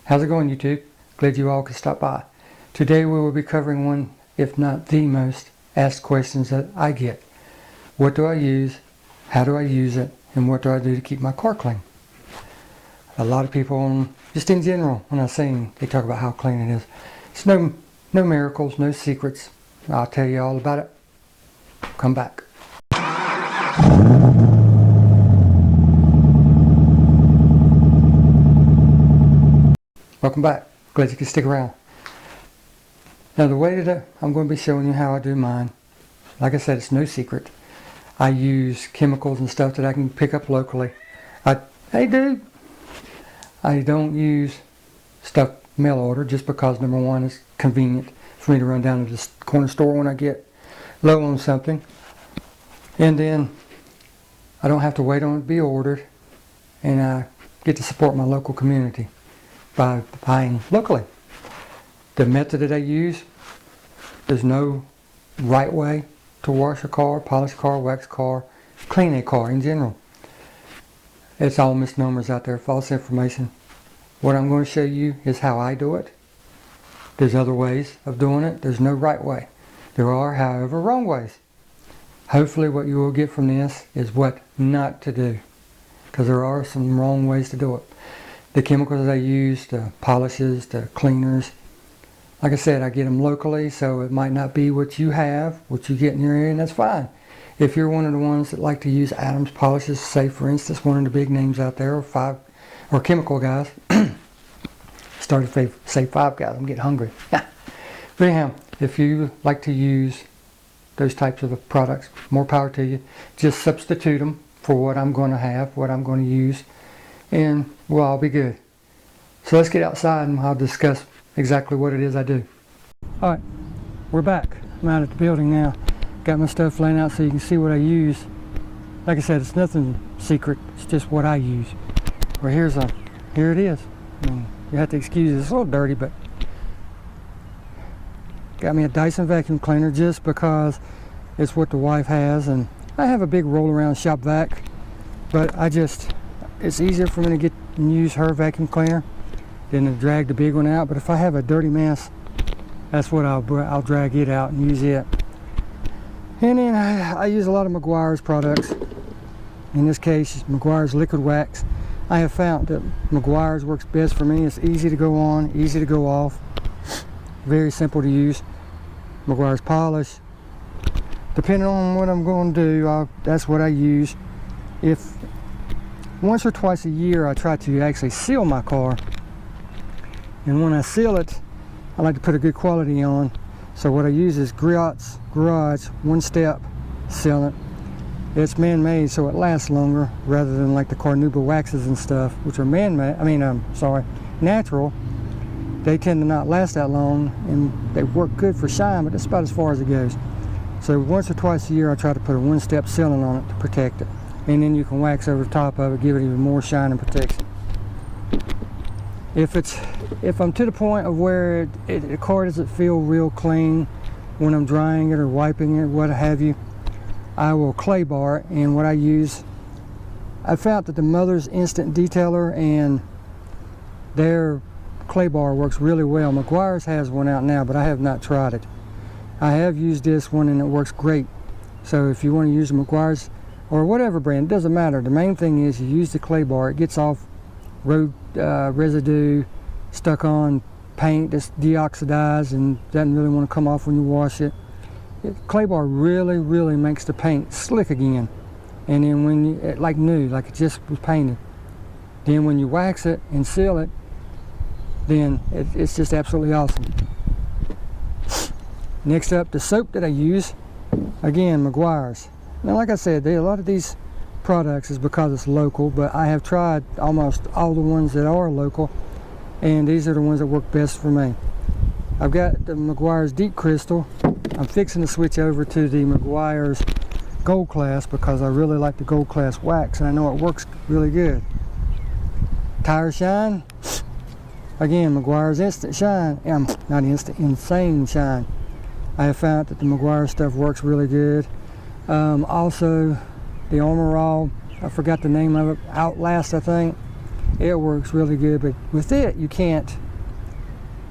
How's it going, YouTube? Glad you all could stop by. Today we will be covering one, if not the most asked questions that I get. What do I use? How do I use it? And what do I do to keep my car clean? A lot of people, just in general, when I see them, they talk about how clean it is. It's no miracles, no secrets. I'll tell you all about it. Come back. Welcome back. Glad you could stick around. Now the way that I'm going to be showing you how I do mine, like I said, it's no secret. I use chemicals and stuff that I can pick up locally. Hey dude! I don't use stuff mail order just because, number one, it's convenient for me to run down to the corner store when I get low on something. And then I don't have to wait on it to be ordered, and I get to support my local community by buying locally. The method that I use, there's no right way to wash a car, polish a car, wax a car, clean a car in general. It's all misnomers out there, false information. What I'm going to show you is how I do it. There's other ways of doing it. There's no right way. There are, however, wrong ways. Hopefully what you will get from this is what not to do, because there are some wrong ways to do it. The chemicals I use, the polishes, the cleaners, like I said, I get them locally, so it might not be what you have, what you get in your area, and that's fine. If you're one of the ones that like to use Adams polishes, say for instance, one of the big names out there, or chemical guys, started to say Five Guys, I'm getting hungry. But anyhow, if you like to use those types of products, more power to you. Just substitute them for what I'm going to have, what I'm going to use, and we'll all be good. So let's get outside and I'll discuss exactly what it is I do. Alright, we're back. I'm out at the building now. Got my stuff laying out so you can see what I use. Like I said, it's nothing secret. It's just what I use. Well, here it is. I mean, you have to excuse it. It's a little dirty, but got me a Dyson vacuum cleaner just because it's what the wife has, and I have a big roll around shop vac, but it's easier for me to get and use her vacuum cleaner than to drag the big one out. But if I have a dirty mess, that's what I'll drag it out and use it. And then I use a lot of Meguiar's products. In this case, Meguiar's liquid wax. I have found that Meguiar's works best for me. It's easy to go on, easy to go off, very simple to use. Meguiar's polish. Depending on what I'm going to do, that's what I use. If once or twice a year I try to actually seal my car, and when I seal it, I like to put a good quality on. So what I use is Griot's Garage one-step sealant. It's man-made, so it lasts longer rather than like the Carnauba waxes and stuff, which are natural. They tend to not last that long, and they work good for shine, but that's about as far as it goes. So once or twice a year I try to put a one-step sealant on it to protect it, and then you can wax over the top of it, give it even more shine and protection. If I'm to the point of where the car doesn't feel real clean when I'm drying it or wiping it, what have you, I will clay bar it. And what I use, I found that the Mother's Instant Detailer and their clay bar works really well. Meguiar's has one out now, but I have not tried it. I have used this one and it works great. So if you want to use Meguiar's or whatever brand, it doesn't matter. The main thing is you use the clay bar. It gets off road residue, stuck on paint that's deoxidized and doesn't really want to come off when you wash it. Clay bar really makes the paint slick again, and then when you, like new, like it just was painted. Then when you wax it and seal it, then it's just absolutely awesome. Next up, the soap that I use, again, Meguiar's. Now like I said, a lot of these products is because it's local, but I have tried almost all the ones that are local, and these are the ones that work best for me. I've got the Meguiar's Deep Crystal. I'm fixing to switch over to the Meguiar's Gold Class because I really like the Gold Class wax, and I know it works really good. Tire Shine, again, Meguiar's Instant Shine, not instant, Insane Shine. I have found that the Meguiar stuff works really good. Also, the Armor All, I forgot the name of it, Outlast, I think. it works really good. But with it, you can't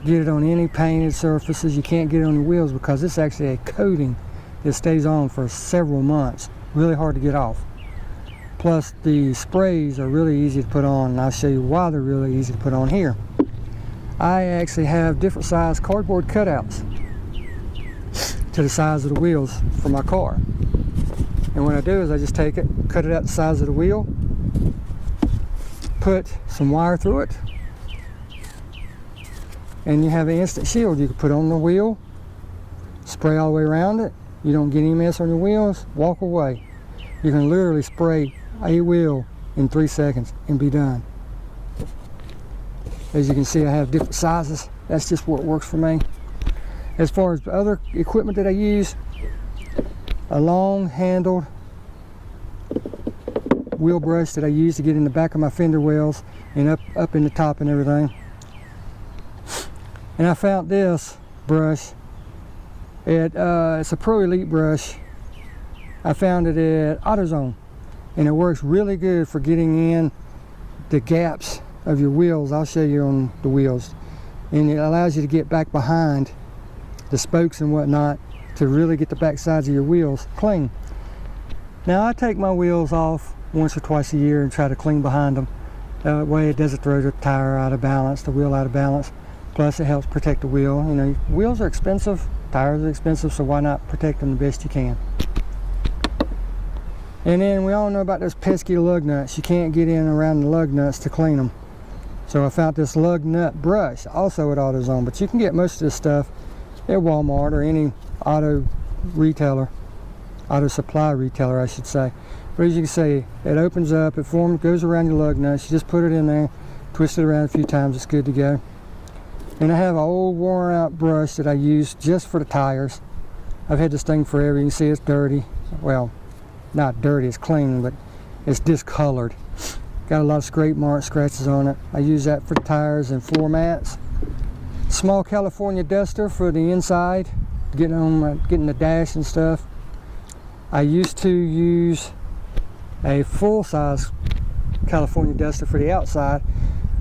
get it on any painted surfaces. You can't get it on the wheels because it's actually a coating that stays on for several months. Really hard to get off. Plus the sprays are really easy to put on, and I'll show you why they're really easy to put on here. I actually have different size cardboard cutouts to the size of the wheels for my car. And what I do is I just take it, cut it out the size of the wheel, put some wire through it, and you have an instant shield. You can put on the wheel, spray all the way around it. You don't get any mess on your wheels, walk away. You can literally spray a wheel in 3 seconds and be done. As you can see, I have different sizes. That's just what works for me. As far as other equipment that I use, a long handled wheel brush that I use to get in the back of my fender wells and up in the top and everything. And I found this brush it's a Pro Elite brush. I found it at AutoZone, and it works really good for getting in the gaps of your wheels. I'll show you on the wheels, and it allows you to get back behind the spokes and whatnot to really get the back sides of your wheels clean. Now I take my wheels off once or twice a year and try to clean behind them. That way it doesn't throw the tire out of balance, the wheel out of balance. Plus it helps protect the wheel. You know, wheels are expensive, tires are expensive, so why not protect them the best you can? And then we all know about those pesky lug nuts. You can't get in around the lug nuts to clean them. So I found this lug nut brush also at AutoZone, but you can get most of this stuff at Walmart or any auto retailer, auto supply retailer I should say. But as you can see, it opens up, it goes around your lug nuts. You just put it in there, twist it around a few times, it's good to go. And I have an old worn out brush that I use just for the tires. I've had this thing forever. You can see it's dirty. Well, not dirty, it's clean, but it's discolored. Got a lot of scrape marks, scratches on it. I use that for the tires and floor mats. Small California duster for the inside, getting the dash and stuff. I used to use a full-size California duster for the outside,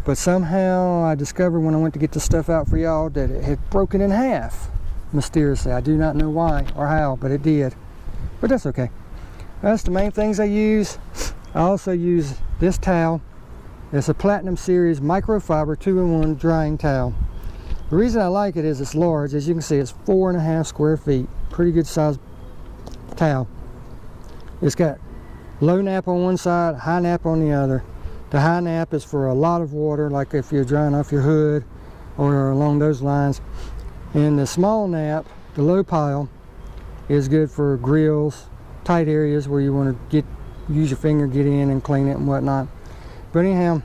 but somehow I discovered when I went to get the stuff out for y'all that it had broken in half, mysteriously. I do not know why or how, but it did. But that's okay. That's the main things I use. I also use this towel. It's a Platinum Series microfiber 2-in-1 drying towel. The reason I like it is it's large. As you can see, it's 4.5 square feet. Pretty good size towel. It's got low nap on one side, high nap on the other. The high nap is for a lot of water, like if you're drying off your hood or along those lines. And the small nap, the low pile, is good for grills, tight areas where you want to use your finger, get in and clean it and whatnot. But anyhow,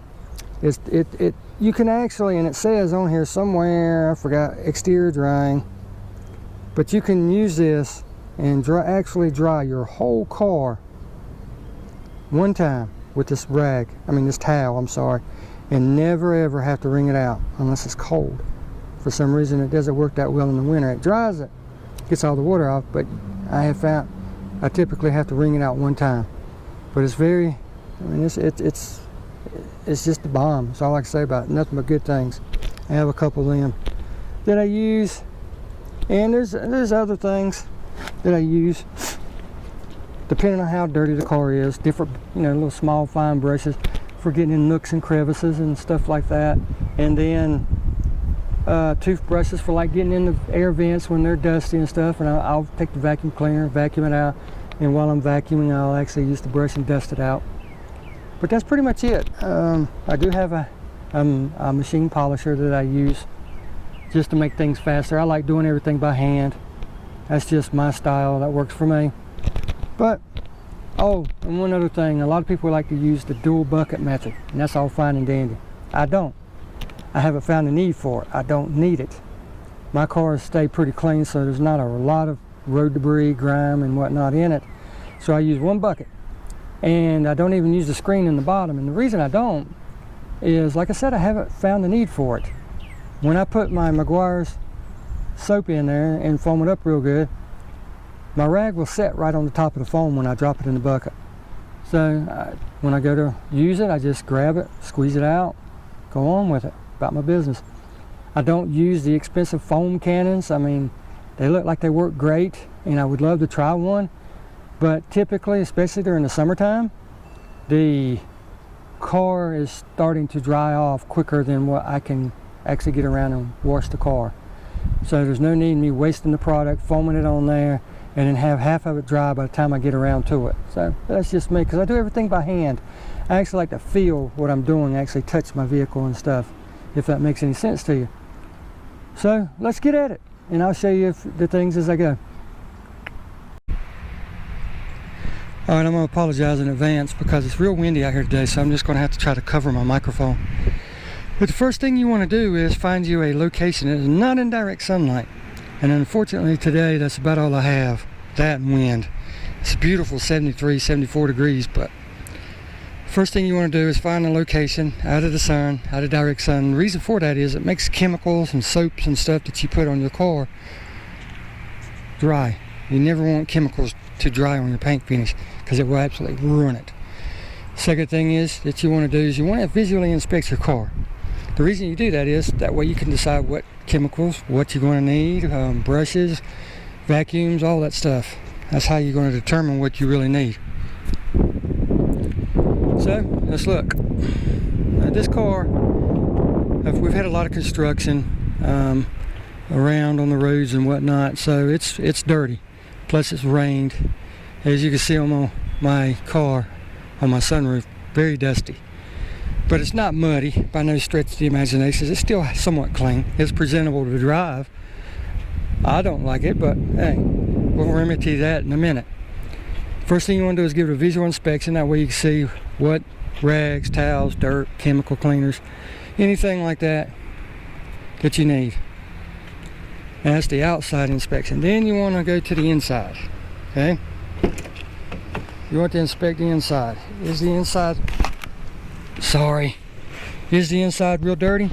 you can actually, and it says on here somewhere, I forgot, exterior drying, but you can use this and actually dry your whole car one time with this this towel, I'm sorry, and never ever have to wring it out unless it's cold. For some reason it doesn't work that well in the winter. It dries it, gets all the water off, but I have found I typically have to wring it out one time. But it's very, it's just the bomb. That's all I can say about it. Nothing but good things. I have a couple of them that I use, and there's other things that I use depending on how dirty the car is. Different, little small fine brushes for getting in nooks and crevices and stuff like that. And then toothbrushes for like getting in the air vents when they're dusty and stuff. And I'll take the vacuum cleaner, vacuum it out, and while I'm vacuuming, I'll actually use the brush and dust it out. But that's pretty much it. I do have a machine polisher that I use just to make things faster. I like doing everything by hand. That's just my style. That works for me. But, oh, and one other thing. A lot of people like to use the dual bucket method, and that's all fine and dandy. I don't. I haven't found a need for it. I don't need it. My cars stay pretty clean, so there's not a lot of road debris, grime, and whatnot in it. So I use one bucket. And I don't even use the screen in the bottom. And the reason I don't is, like I said, I haven't found the need for it. When I put my Meguiar's soap in there and foam it up real good, my rag will set right on the top of the foam when I drop it in the bucket. So when I go to use it, I just grab it, squeeze it out, go on with it, about my business. I don't use the expensive foam cannons. I mean, they look like they work great, and I would love to try one, but typically, especially during the summertime, the car is starting to dry off quicker than what I can actually get around and wash the car. So there's no need in me wasting the product, foaming it on there, and then have half of it dry by the time I get around to it. So that's just me, because I do everything by hand. I actually like to feel what I'm doing, actually touch my vehicle and stuff, if that makes any sense to you. So let's get at it, and I'll show you the things as I go. All right, I'm going to apologize in advance because it's real windy out here today, so I'm just going to have to try to cover my microphone. But the first thing you want to do is find you a location that is not in direct sunlight. And unfortunately today, that's about all I have, that and wind. It's a beautiful 73, 74 degrees, but first thing you want to do is find a location out of the sun, out of direct sun. The reason for that is it makes chemicals and soaps and stuff that you put on your car dry. You never want chemicals to dry on your paint finish because it will absolutely ruin it. Second thing is that you want to do is you want to visually inspect your car. The reason you do that is that way you can decide what chemicals, what you're going to need, brushes, vacuums, all that stuff. That's how you're going to determine what you really need. So let's look. Now, this car, we've had a lot of construction around on the roads and whatnot, so it's dirty. Plus it's rained. As you can see on my car, on my sunroof, very dusty. But it's not muddy by no stretch of the imagination. It's still somewhat clean. It's presentable to drive. I don't like it, but hey, we'll remedy that in a minute. First thing you want to do is give it a visual inspection. That way you can see what rags, towels, dirt, chemical cleaners, anything like that you need. And that's the outside inspection. Then you want to go to the inside. Okay? You want to inspect the inside. Is the inside real dirty?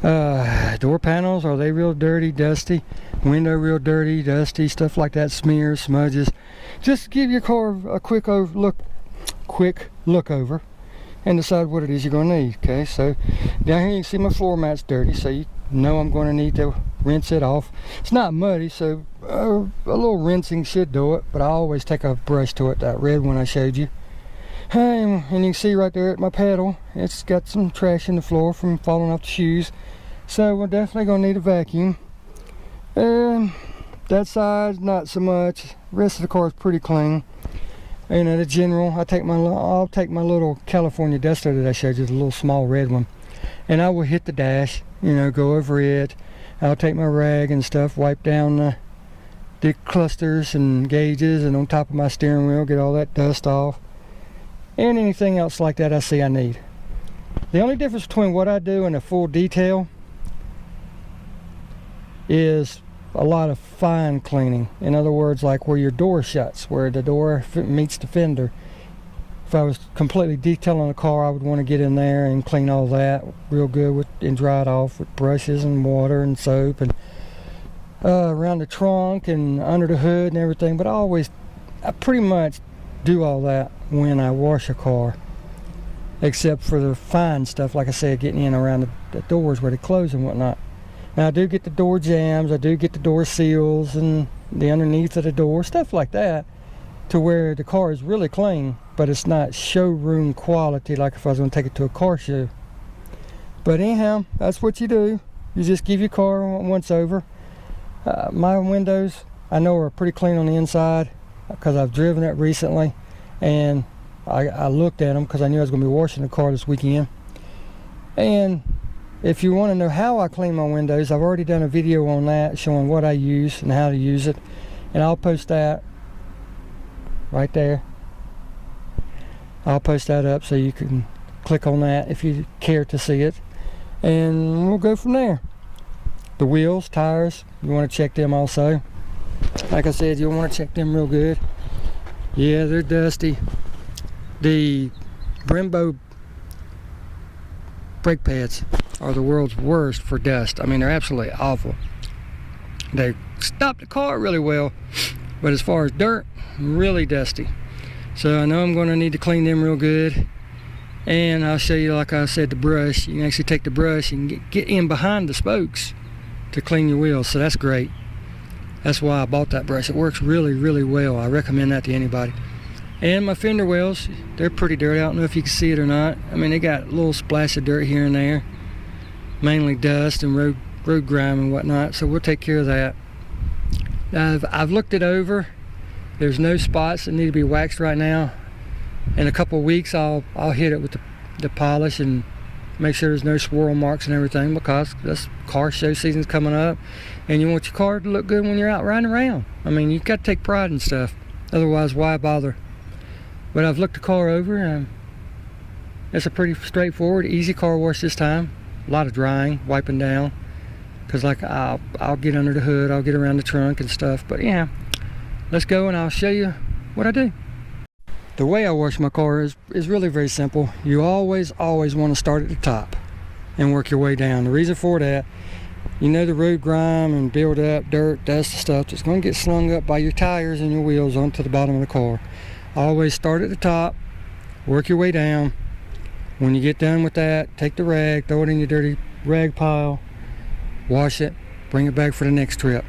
Door panels, are they real dirty, dusty? Window real dirty, dusty, stuff like that, smears, smudges. Just give your car a quick look over and decide what it is you're going to need. Okay, so down here you can see my floor mat's dirty, so you know I'm going to need to rinse it off. It's not muddy, so a little rinsing should do it, but I always take a brush to it, that red one I showed you. And you can see right there at my pedal, it's got some trash in the floor from falling off the shoes, so we're definitely going to need a vacuum. That side, not so much. The rest of the car is pretty clean. You know, the general, I'll take my little California duster that I showed you, the little small red one, and I will hit the dash, you know, go over it. I'll take my rag and stuff, wipe down the clusters and gauges, and on top of my steering wheel, get all that dust off, and anything else like that I see I need. The only difference between what I do and a full detail is a lot of fine cleaning. In other words, like where your door shuts, where the door meets the fender. If I was completely detailing a car, I would want to get in there and clean all that real good and dry it off with brushes and water and soap, and around the trunk and under the hood and everything. But I pretty much do all that when I wash a car, except for the fine stuff, like I said, getting in around the doors where they close and whatnot. Now I do get the door jambs, I do get the door seals and the underneath of the door, stuff like that, to where the car is really clean, but it's not showroom quality like if I was going to take it to a car show. But anyhow, that's what you do. You just give your car once over. My windows, I know, are pretty clean on the inside because I've driven it recently, and I looked at them because I knew I was going to be washing the car this weekend. And if you want to know how I clean my windows, I've already done a video on that showing what I use and how to use it, and I'll post that right there. I'll post that up so you can click on that if you care to see it, and we'll go from there. The wheels, tires, you want to check them also. Like I said, you'll want to check them real good. Yeah, they're dusty. The Brembo brake pads are the world's worst for dust. I mean, they're absolutely awful. They stop the car really well, but as far as dirt, really dusty. So I know I'm going to need to clean them real good. And I'll show you, like I said, the brush. You can actually take the brush and get in behind the spokes to clean your wheels. So that's great. That's why I bought that brush. It works really, really well. I recommend that to anybody. And my fender wells, they're pretty dirty. I don't know if you can see it or not. I mean, they got a little splash of dirt here and there. Mainly dust and road grime and whatnot. So we'll take care of that. I've looked it over. There's no spots that need to be waxed right now. In a couple of weeks, I'll hit it with the polish and make sure there's no swirl marks and everything, because this car show season's coming up and you want your car to look good when you're out riding around. I mean, you've got to take pride in stuff. Otherwise, why bother? But I've looked the car over and it's a pretty straightforward, easy car wash this time. A lot of drying, wiping down, because like I'll get under the hood, I'll get around the trunk and stuff. But yeah, let's go and I'll show you what I do. The way I wash my car is really very simple. You always want to start at the top and work your way down. The reason for that, you know, the road grime and build up dirt, dust, stuff that's going to get slung up by your tires and your wheels onto the bottom of the car. Always start at the top, work your way down. When you get done with that, take the rag, throw it in your dirty rag pile, wash it, bring it back for the next trip.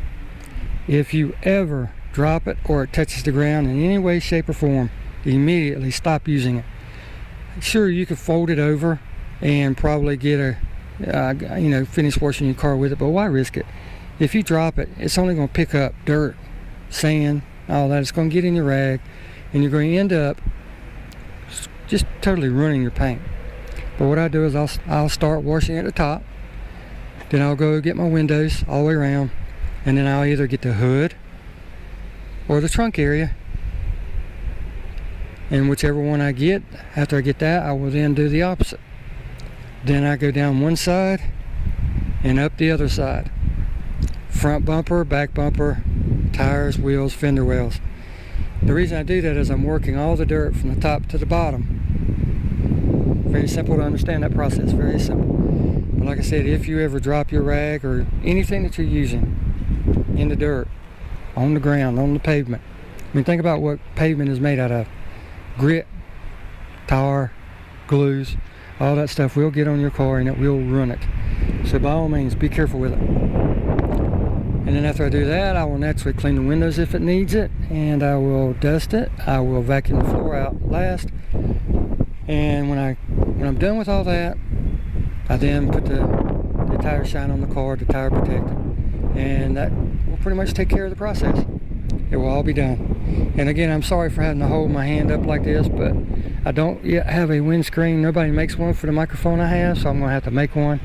If you ever drop it or it touches the ground in any way, shape, or form, immediately stop using it. Sure, you could fold it over and probably get finish washing your car with it, but why risk it? If you drop it, it's only going to pick up dirt, sand, all that. It's going to get in your rag and you're going to end up just totally ruining your paint. But what I do is I'll start washing at the top, then I'll go get my windows all the way around, and then I'll either get the hood or the trunk area. And whichever one I get, after I get that, I will then do the opposite. Then I go down one side and up the other side. Front bumper, back bumper, tires, wheels, fender wells. The reason I do that is I'm working all the dirt from the top to the bottom. Very simple to understand that process, very simple. But like I said, if you ever drop your rag or anything that you're using in the dirt, on the ground, on the pavement. I mean, think about what pavement is made out of. Grit, tar, glues, all that stuff will get on your car and it will ruin it. So by all means, be careful with it. And then after I do that, I will naturally clean the windows if it needs it, and I will dust it. I will vacuum the floor out last. And when I'm done with all that, I then put the tire shine on the car, the tire protector, and that will pretty much take care of the process. It will all be done. And again, I'm sorry for having to hold my hand up like this, but I don't yet have a windscreen. Nobody makes one for the microphone I have, so I'm going to have to make one.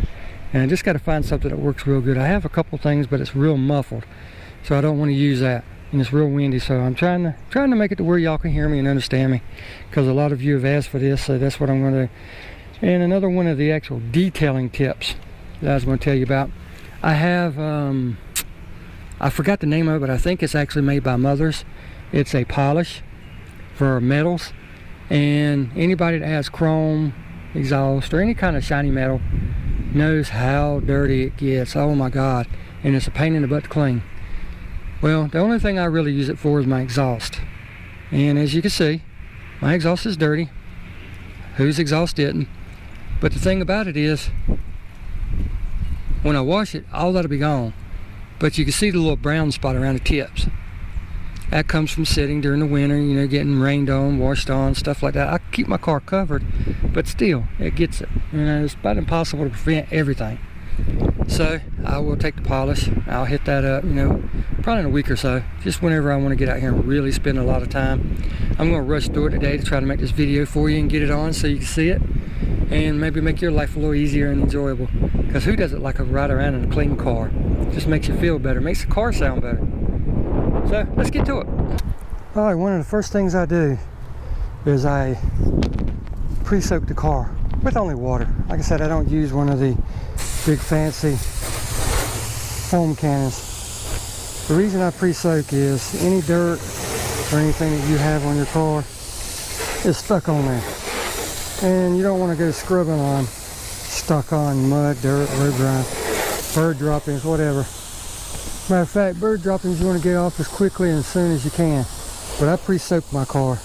And I just got to find something that works real good. I have a couple things, but it's real muffled, so I don't want to use that. And it's real windy, so I'm trying to make it to where y'all can hear me and understand me, because a lot of you have asked for this, so that's what I'm going to do. And another one of the actual detailing tips that I was going to tell you about, I have I forgot the name of it, but I think it's actually made by Mothers. It's a polish for metals, and anybody that has chrome exhaust or any kind of shiny metal knows how dirty it gets. Oh my God. And it's a pain in the butt to clean. Well, the only thing I really use it for is my exhaust. And as you can see, my exhaust is dirty. Whose exhaust didn't? But the thing about it is, when I wash it, all that'll be gone. But you can see the little brown spot around the tips. That comes from sitting during the winter, you know, getting rained on, washed on, stuff like that. I keep my car covered, but still, it gets it. You know, it's about impossible to prevent everything. So, I will take the polish, I'll hit that up, you know, probably in a week or so. Just whenever I want to get out here and really spend a lot of time. I'm going to rush through it today to try to make this video for you and get it on so you can see it. And maybe make your life a little easier and enjoyable. Because who doesn't like to ride around in a clean car? It just makes you feel better, makes the car sound better. So, let's get to it. Alright, one of the first things I do is I pre-soak the car with only water. Like I said, I don't use one of the big fancy foam cannons. The reason I pre-soak is any dirt or anything that you have on your car is stuck on there. And you don't want to go scrubbing on stuck on mud, dirt, road grime, bird droppings, whatever. Matter of fact, bird droppings you want to get off as quickly and as soon as you can. But I pre-soak my car.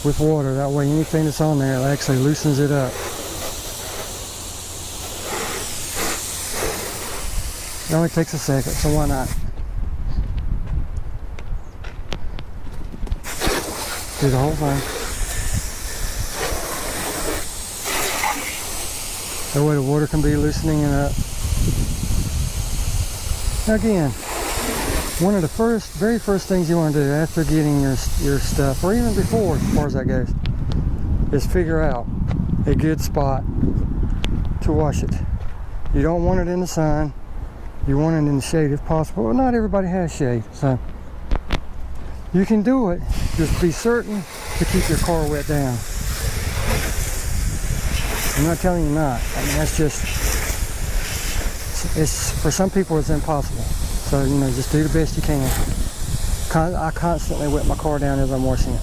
with water. That way anything that's on there, it actually loosens it up. It only takes a second, so why not? Do the whole thing. That way the water can be loosening it up. Now again, one of the very first things you want to do after getting your stuff, or even before as far as that goes, is figure out a good spot to wash it. You don't want it in the sun. You want it in the shade if possible. Well, not everybody has shade, so you can do it. Just be certain to keep your car wet down. I'm not telling you not. I mean, that's just, it's for some people it's impossible. So, you know, just do the best you can. I constantly wet my car down as I'm washing it.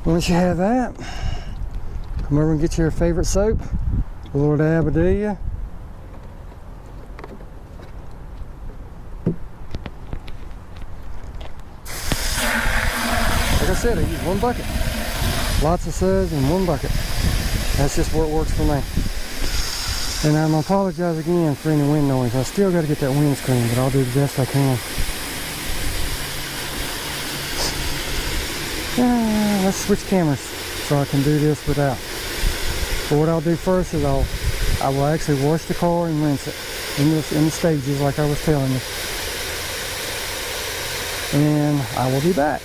Once you have that, come over and get your favorite soap, a little dab of Delia. Like I said, I use one bucket. Lots of suds in one bucket. That's just what works for me. And I'm gonna apologize again for any wind noise. I still gotta get that windscreen, but I'll do the best I can. Let's switch cameras so I can do this without. But what I'll do first is I will actually wash the car and rinse it in the stages like I was telling you. And I will be back.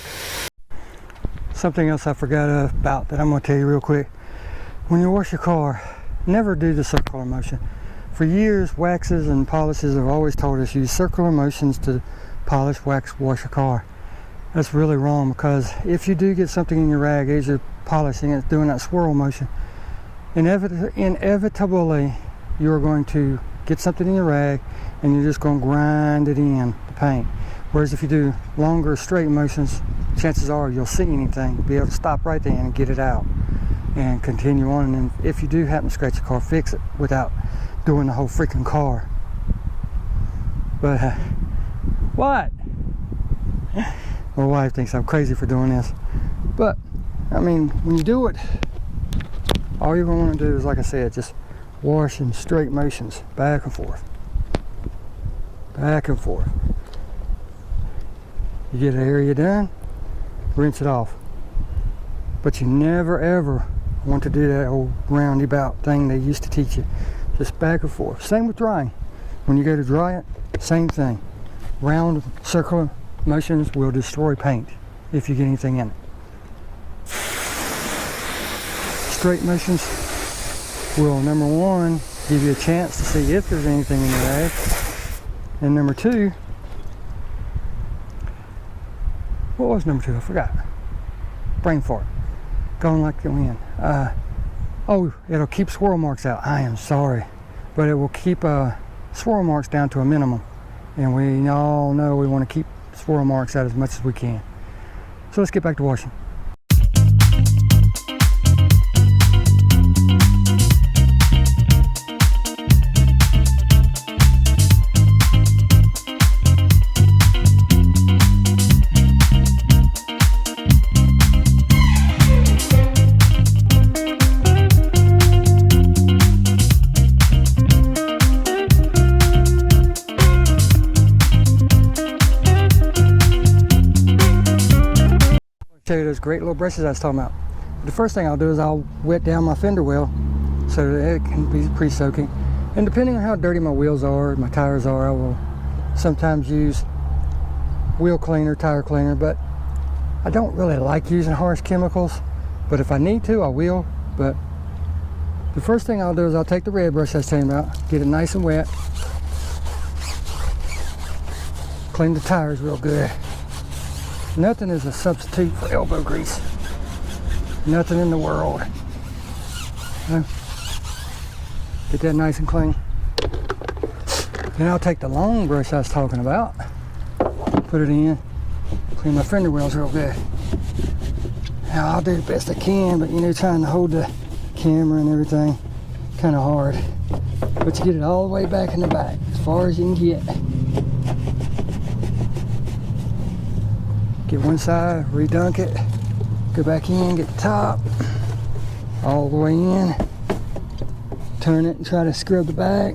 Something else I forgot about that I'm going to tell you real quick. When you wash your car, never do the circular motion. For years, waxes and polishes have always told us use circular motions to polish, wax, wash your car. That's really wrong, because if you do get something in your rag as you're polishing it, doing that swirl motion, inevitably you're going to get something in your rag and you're just going to grind it in the paint. Whereas if you do longer straight motions, chances are you'll see anything, be able to stop right there and get it out and continue on. And if you do happen to scratch your car, fix it without doing the whole freaking car. But what? My wife thinks I'm crazy for doing this. But I mean, when you do it, all you're going to want to do is, like I said, just wash in straight motions, back and forth, back and forth. You get an area done, rinse it off. But you never ever want to do that old roundabout thing they used to teach you. Just back and forth. Same with drying. When you go to dry it, same thing. Round circular motions will destroy paint if you get anything in it. Straight motions will, number one, give you a chance to see if there's anything in the rag. And number two, what was number two? I forgot. Brain fart. Going like the wind. Oh, it'll keep swirl marks out. I am sorry. But it will keep swirl marks down to a minimum. And we all know we want to keep swirl marks out as much as we can. So let's get back to washing. Show you those great little brushes I was talking about. The first thing I'll do is I'll wet down my fender well so that it can be pre-soaking. And depending on how dirty my wheels are, my tires are, I will sometimes use wheel cleaner, tire cleaner, but I don't really like using harsh chemicals. But if I need to, I will. But the first thing I'll do is I'll take the red brush I was telling you about, get it nice and wet, clean the tires real good. Nothing is a substitute for elbow grease. Nothing in the world. Get that nice and clean. Then I'll take the long brush I was talking about, put it in, clean my fender wells real good. Now I'll do the best I can, but you know, trying to hold the camera and everything, kind of hard. But you get it all the way back in the back, as far as you can get. Get one side, redunk it, go back in, get the top, all the way in, turn it and try to scrub the back.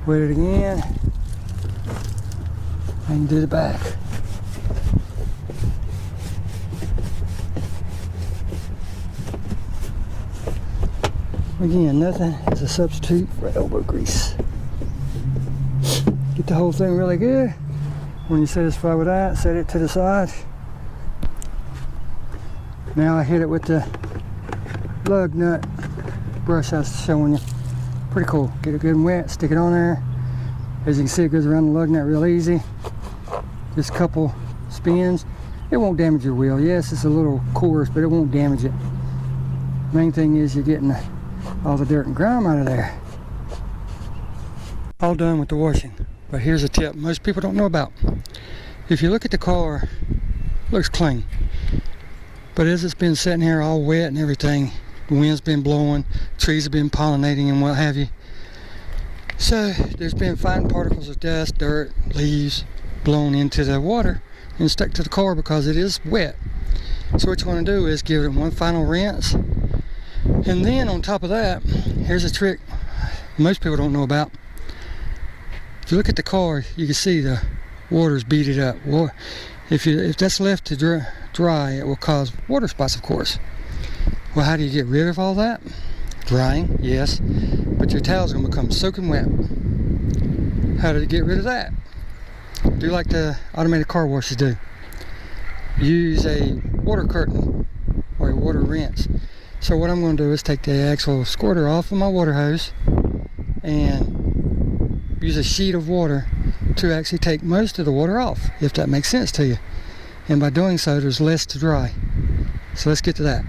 Wet it again, and do the back. Again, nothing is a substitute for elbow grease. Get the whole thing really good. When you're satisfied with that, set it to the side. Now I hit it with the lug nut brush I was showing you. Pretty cool. Get it good and wet, stick it on there. As you can see, it goes around the lug nut real easy. Just a couple spins. It won't damage your wheel. Yes, it's a little coarse, but it won't damage it. Main thing is you're getting all the dirt and grime out of there. All done with the washing. But here's a tip most people don't know about. If you look at the car, it looks clean. But as it's been sitting here all wet and everything, the wind's been blowing, trees have been pollinating and what have you. So there's been fine particles of dust, dirt, leaves blown into the water and stuck to the car because it is wet. So what you want to do is give it one final rinse. And then on top of that, here's a trick most people don't know about. If you look at the car, you can see the water's beaded up. Well, if that's left to dry, it will cause water spots, of course. Well, how do you get rid of all that? Drying, yes, but your towel's going to become soaking wet. How do you get rid of that? Do like the automated car washes do. Use a water curtain or a water rinse. So what I'm going to do is take the actual squirter off of my water hose and use a sheet of water to actually take most of the water off, if that makes sense to you. And by doing so, there's less to dry. So let's get to that.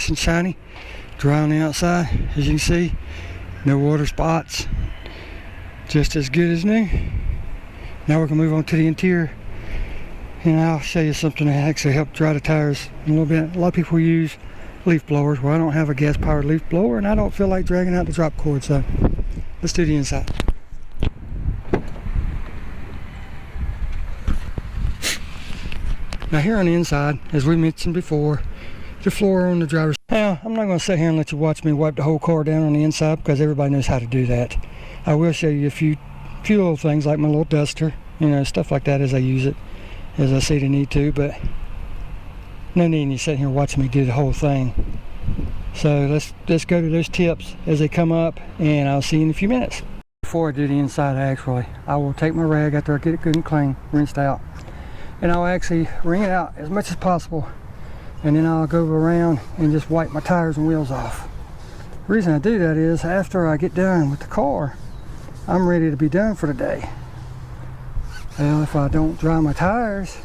nice and shiny, dry on the outside. As you can see, no water spots, just as good as new. Now we're gonna move on to the interior, and I'll show you something that actually helped dry the tires a little bit. A lot of people use leaf blowers. Well, I don't have a gas powered leaf blower, and I don't feel like dragging out the drop cord, so let's do the inside. Now here on the inside, as we mentioned before, the floor on the driver's. Now, I'm not going to sit here and let you watch me wipe the whole car down on the inside, because everybody knows how to do that. I will show you a few little things like my little duster, you know, stuff like that as I use it, as I see the need to, but no need in you sitting here watching me do the whole thing. So let's go to those tips as they come up, and I'll see you in a few minutes. Before I do the inside, I will take my rag after I get it good and clean, rinsed out, and I'll actually wring it out as much as possible, and then I'll go around and just wipe my tires and wheels off. The reason I do that is after I get done with the car, I'm ready to be done for the day. Well, if I don't dry my tires,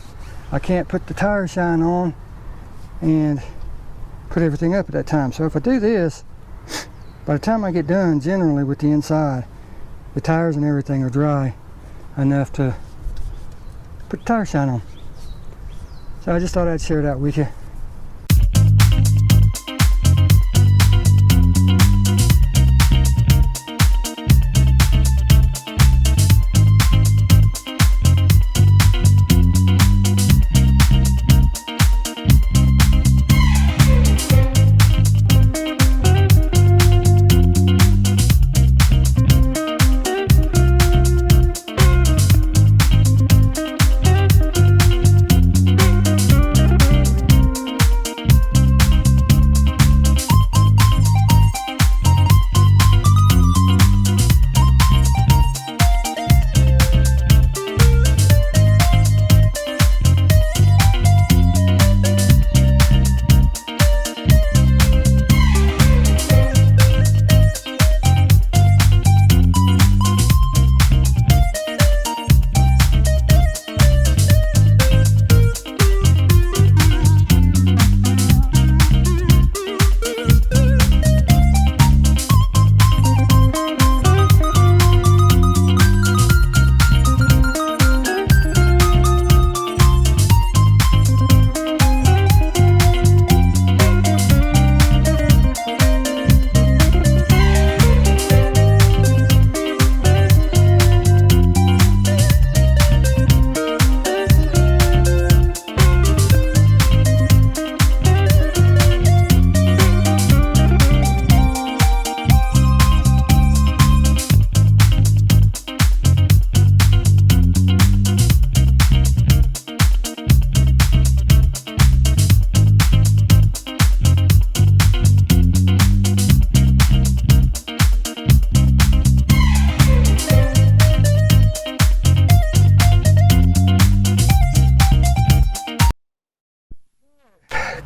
I can't put the tire shine on and put everything up at that time. So if I do this, by the time I get done, generally with the inside, the tires and everything are dry enough to put the tire shine on. So I just thought I'd share that with you.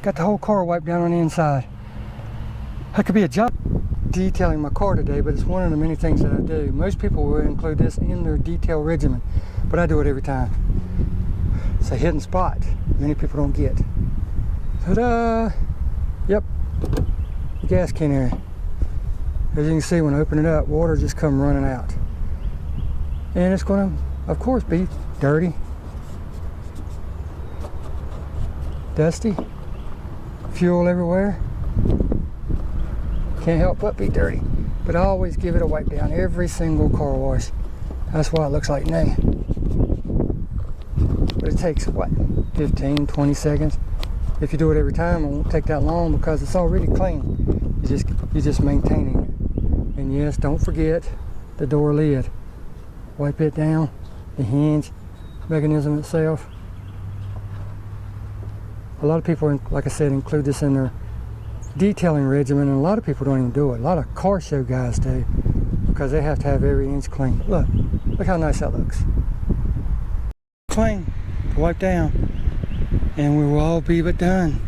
Got the whole car wiped down on the inside. That could be a job detailing my car today, but it's one of the many things that I do. Most people will include this in their detail regimen, but I do it every time. It's a hidden spot many people don't get. Ta-da! Yep, the gas can area. As you can see, when I open it up, water just come running out. And it's going to, of course, be dirty, dusty, fuel everywhere. Can't help but be dirty. But I always give it a wipe down every single car wash. That's why it looks like new. But it takes, what, 15, 20 seconds? If you do it every time, it won't take that long because it's already clean. You're just maintaining it. And yes, don't forget the door lid. Wipe it down, the hinge mechanism itself. A lot of people, like I said, include this in their detailing regimen, and a lot of people don't even do it. A lot of car show guys do, because they have to have every inch clean. Look how nice that looks. Clean, wipe down, and we will all be but done.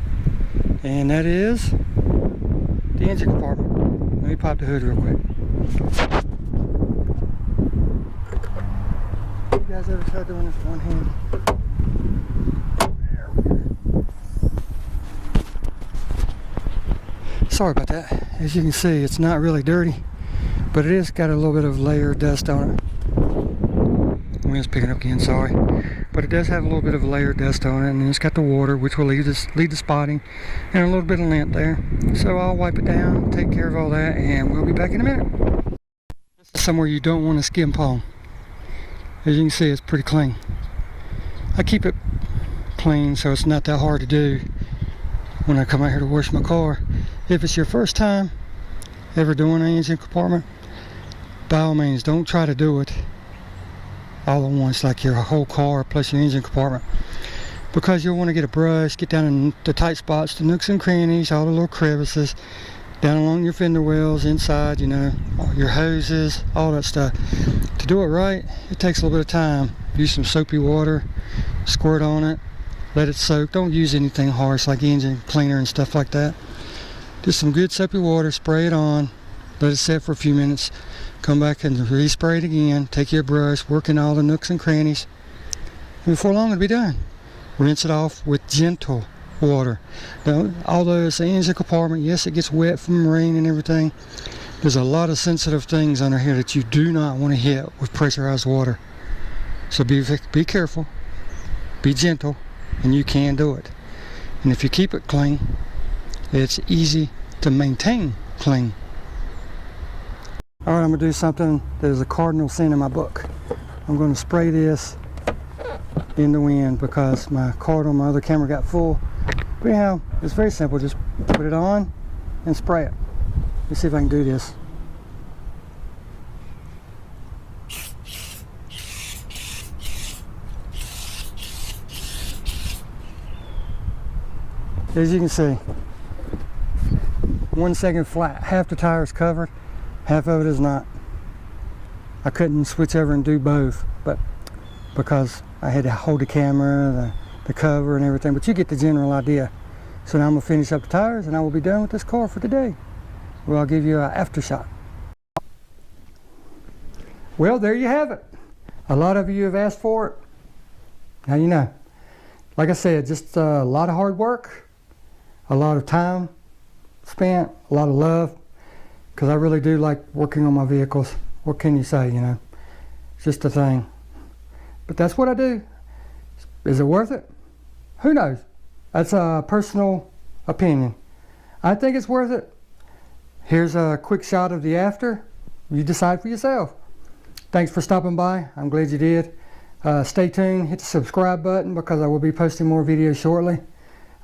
And that is the engine compartment. Let me pop the hood real quick. You guys ever try doing this one-handed? sorry about that. As you can see, it's not really dirty, but it is got a little bit of layer of dust on it. Wind's picking up again, sorry. But it does have a little bit of layer of dust on it, and it's got the water, which will lead the spotting, and a little bit of lint there. So I'll wipe it down, take care of all that, and we'll be back in a minute. This is somewhere you don't want to skimp on. As you can see, it's pretty clean. I keep it clean so it's not that hard to do when I come out here to wash my car. If it's your first time ever doing an engine compartment, by all means don't try to do it all at once, like your whole car plus your engine compartment, because you'll want to get a brush, get down in the tight spots, the nooks and crannies, all the little crevices, down along your fender wells, inside, you know, your hoses, all that stuff. To do it right, it takes a little bit of time. Use some soapy water, squirt on it, let it soak. Don't use anything harsh like engine cleaner and stuff like that. Just some good soapy water, spray it on, let it set for a few minutes, come back and respray it again, take your brush, work in all the nooks and crannies, and before long it'll be done. Rinse it off with gentle water. Now, although it's an engine compartment, yes, it gets wet from rain and everything, there's a lot of sensitive things under here that you do not want to hit with pressurized water. So be careful, be gentle, and you can do it. And if you keep it clean, it's easy to maintain clean. Alright, I'm going to do something that is a cardinal sin in my book. I'm going to spray this in the wind because my card on my other camera got full. But anyhow, it's very simple. Just put it on and spray it. Let's see if I can do this. As you can see, 1 second flat. Half the tire is covered, half of it is not. I couldn't switch over and do both, but because I had to hold the camera, the cover and everything, but you get the general idea. So now I'm going to finish up the tires and I will be done with this car for today. Well, I'll give you an after shot. Well, there you have it. A lot of you have asked for it. Now you know. Like I said, just a lot of hard work, a lot of time spent, a lot of love, because I really do like working on my vehicles. What can you say, you know? It's just a thing. But that's what I do. Is it worth it? Who knows? That's a personal opinion. I think it's worth it. Here's a quick shot of the after. You decide for yourself. Thanks for stopping by. I'm glad you did. Stay tuned. Hit the subscribe button because I will be posting more videos shortly.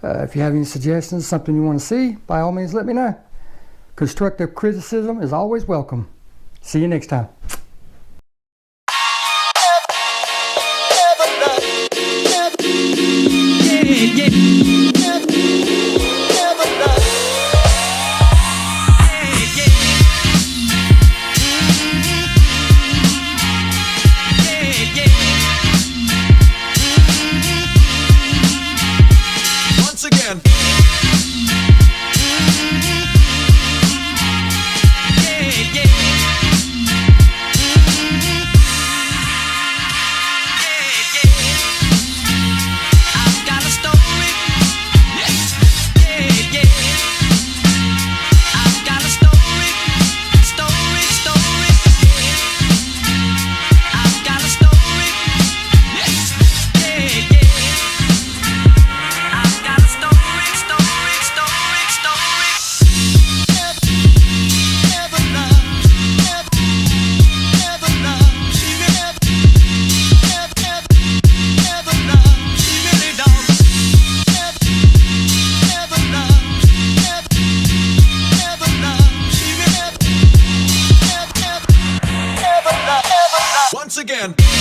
If you have any suggestions, something you want to see, by all means let me know. Constructive criticism is always welcome. See you next time. Once again.